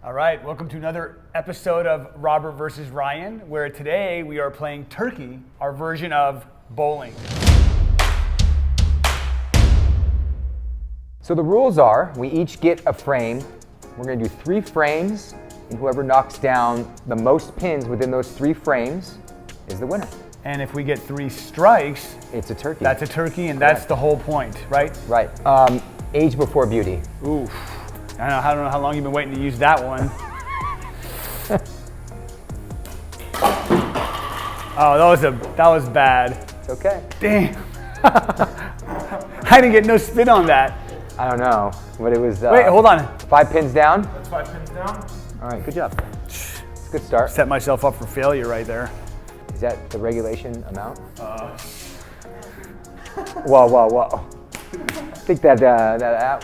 All right, welcome to another episode of Robert versus Ryan, where today we are playing Turkey, our version of bowling. So the rules are, we each get a frame. We're gonna do 3 frames, and whoever knocks down the most pins within those 3 frames is the winner. And if we get 3 strikes, It's a turkey. that's a turkey, and Correct. that's the whole point, right? Right. Age before beauty. Oof. I don't know how long you've been waiting to use that one. Oh, that was bad. It's okay. Damn. I didn't get no spin on that. I don't know, but it was. Wait, hold on. 5 pins down. That's 5 pins down. All right, good job. It's a good start. Set myself up for failure right there. Is that the regulation amount? Whoa. I think that no,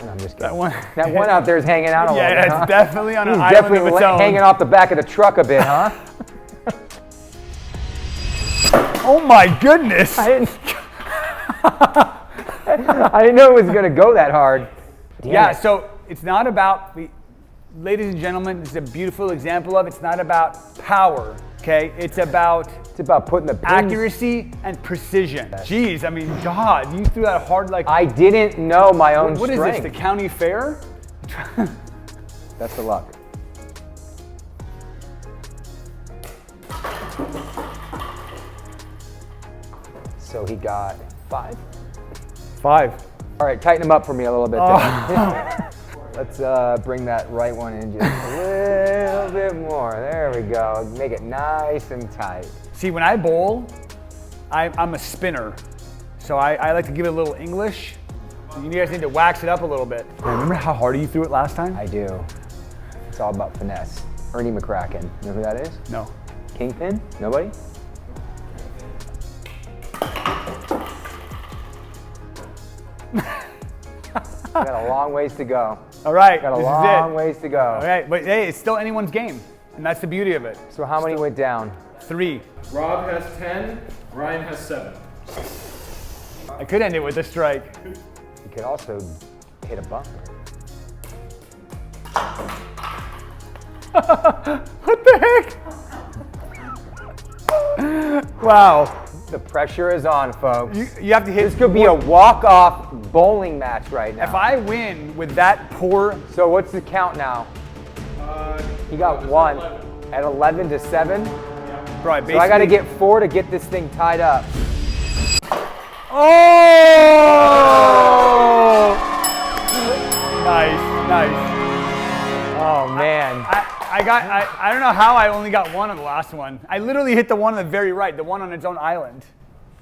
I'm just kidding. That one out there is hanging out a little bit, Yeah, huh? it's definitely on an He's island definitely of its own. hanging off the back of the truck a bit, huh? Oh my goodness! I didn't know it was gonna go that hard. Damn Yeah, it. so it's not about, ladies and gentlemen, this is a beautiful example of, it's not about power, okay? It's about putting the pins. accuracy and precision. Jeez, I mean, God, you threw that hard like... I didn't know my own What is strength. this, the county fair? That's the luck. So he got 5. 5. All right, tighten him up for me a little bit. Oh. Then. Let's bring that right one in just a little bit more. There we go. Make it nice and tight. See, when I bowl, I'm a spinner. So I like to give it a little English. You guys need to wax it up a little bit. Remember how hard you threw it last time? I do. It's all about finesse. Ernie McCracken. You know who that is? No. Kingpin? Nobody? Got a long ways to go. All right, Got a this long is it. ways to go. All right, but hey, it's still anyone's game. And that's the beauty of it. So how many went down? 3. Rob has 10, Ryan has 7. I could end it with a strike. You could also hit a bunker. What the heck? Wow. The pressure is on, folks. You have to hit. This could be a walk-off bowling match right now. If I win with that poor. So what's the count now? He got 1 at 11 to 7. Bro, So I got to get 4 to get this thing tied up. Oh! Nice. Oh man. I don't know how I only got 1 on the last one. I literally hit the one on the very right, the one on its own island.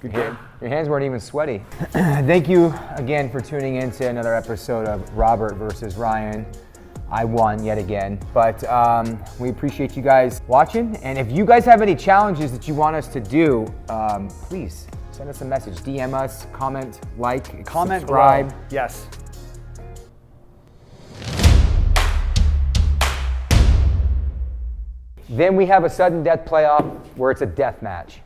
Good game. Your hands weren't even sweaty. Thank you again for tuning in to another episode of Robert versus Ryan. I won yet again, but we appreciate you guys watching. And if you guys have any challenges that you want us to do, please send us a message, DM us, comment, like, Comment, subscribe. below. Yes. Then we have a sudden death playoff where it's a death match.